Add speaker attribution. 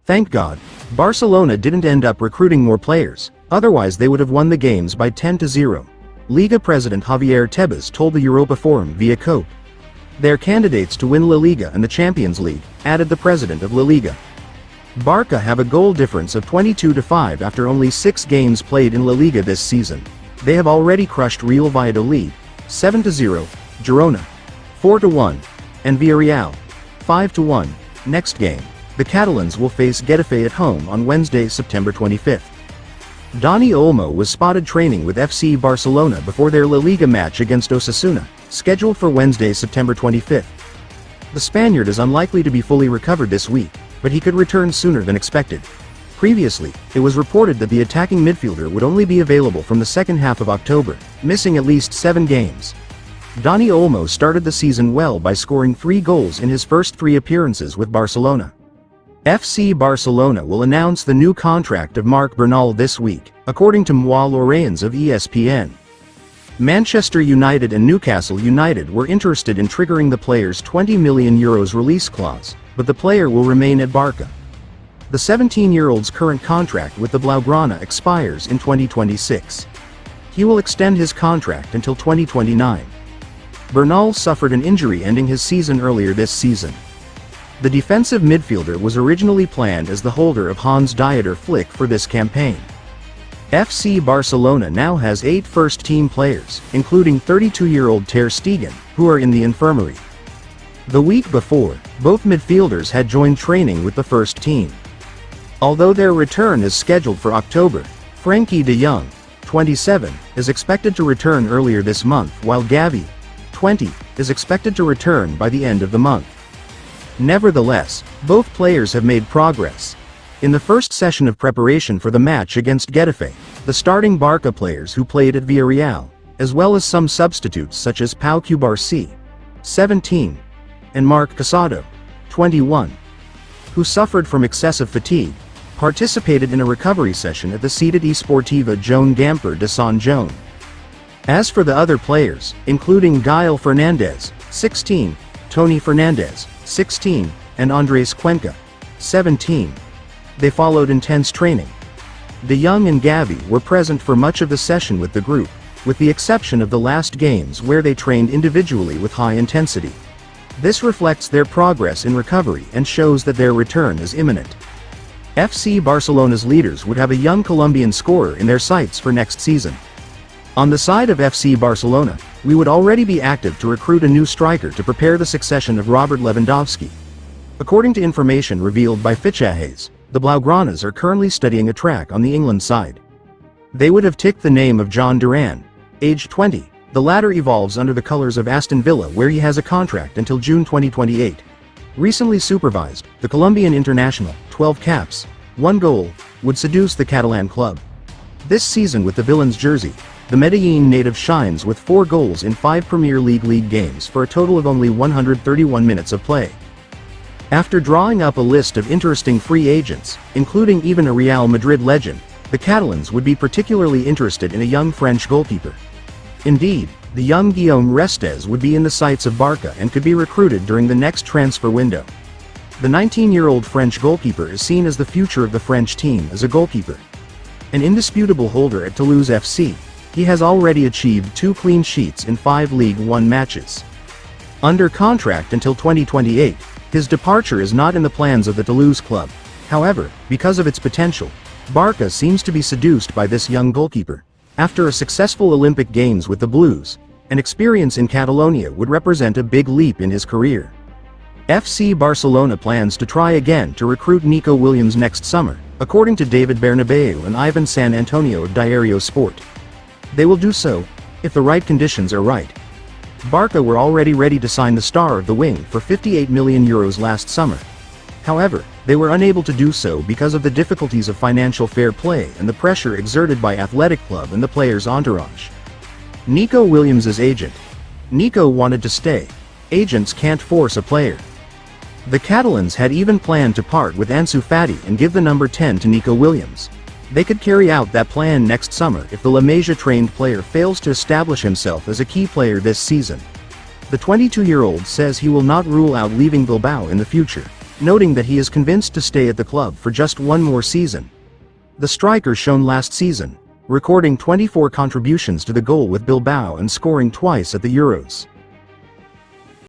Speaker 1: Thank God, Barcelona didn't end up recruiting more players, otherwise they would have won the games by 10-0. Liga president Javier Tebas told the Europa Forum via COPE. They're candidates to win La Liga and the Champions League, added the president of La Liga. Barca have a goal difference of 22-5 after only 6 games played in La Liga this season. They have already crushed Real Valladolid, 7-0, Girona, 4-1, and Villarreal, 5-1. Next game, the Catalans will face Getafe at home on Wednesday, September 25th. Dani Olmo was spotted training with FC Barcelona before their La Liga match against Osasuna, scheduled for Wednesday, September 25th. The Spaniard is unlikely to be fully recovered this week, but he could return sooner than expected. Previously, it was reported that the attacking midfielder would only be available from the second half of October, missing at least 7 games. Dani Olmo started the season well by scoring 3 goals in his first 3 appearances with Barcelona. FC Barcelona will announce the new contract of Marc Bernal this week, according to Moi Lorrains of ESPN. Manchester United and Newcastle United were interested in triggering the player's €20 million release clause, but the player will remain at Barca. The 17-year-old's current contract with the Blaugrana expires in 2026. He will extend his contract until 2029. Bernal suffered an injury ending his season earlier this season. The defensive midfielder was originally planned as the holder of Hans-Dieter Flick for this campaign. FC Barcelona now has 8 first-team players, including 32-year-old Ter Stegen, who are in the infirmary. The week before, both midfielders had joined training with the first team. Although their return is scheduled for October, Frenkie de Jong, 27, is expected to return earlier this month, while Gavi, 20, is expected to return by the end of the month. Nevertheless, both players have made progress. In the first session of preparation for the match against Getafe, the starting Barca players who played at Villarreal, as well as some substitutes such as Pau Cubarsí, 17, and Marc Casado, 21, who suffered from excessive fatigue, participated in a recovery session at the Ciutat Esportiva Joan Gamper de Sant Joan. As for the other players, including Gael Fernandez, 16, Toni Fernandez, 16, and Andres Cuenca, 17, they followed intense training. De Jong and Gavi were present for much of the session with the group, with the exception of the last games where they trained individually with high intensity. This reflects their progress in recovery and shows that their return is imminent. FC Barcelona's leaders would have a young Colombian scorer in their sights for next season. On the side of FC Barcelona, we would already be active to recruit a new striker to prepare the succession of Robert Lewandowski. According to information revealed by Fichajes, the Blaugranas are currently studying a track on the England side. They would have ticked the name of John Duran, age 20. The latter evolves under the colours of Aston Villa, where he has a contract until June 2028. Recently supervised, the Colombian international, 12 caps, 1 goal, would seduce the Catalan club. This season with the Villains jersey, the Medellin native shines with 4 goals in 5 Premier League games for a total of only 131 minutes of play. After drawing up a list of interesting free agents, including even a Real Madrid legend, the Catalans would be particularly interested in a young French goalkeeper. Indeed, the young Guillaume would be in the sights of Barca and could be recruited during the next transfer window. The 19-year-old French goalkeeper is seen as the future of the French team as a goalkeeper. An indisputable holder at Toulouse FC, he has already achieved 2 clean sheets in 5 League One matches. Under contract until 2028, his departure is not in the plans of the Toulouse club. However, because of its potential, Barca seems to be seduced by this young goalkeeper. After a successful Olympic Games with the Blues, an experience in Catalonia would represent a big leap in his career. FC Barcelona plans to try again to recruit Nico Williams next summer, according to David Bernabeu and Ivan San Antonio of Diario Sport. They will do so, if the right conditions are right. Barca were already ready to sign the star of the wing for €58 million last summer. However, they were unable to do so because of the difficulties of financial fair play and the pressure exerted by Athletic Club and the player's entourage. Nico Williams' agent. Nico wanted to stay. Agents can't force a player. The Catalans had even planned to part with Ansu Fati and give the number 10 to Nico Williams. They could carry out that plan next summer if the La Masia-trained player fails to establish himself as a key player this season. The 22-year-old says he will not rule out leaving Bilbao in the future. noting that he is convinced to stay at the club for just one more season. The striker shone last season, recording 24 contributions to the goal with Bilbao and scoring twice at the Euros.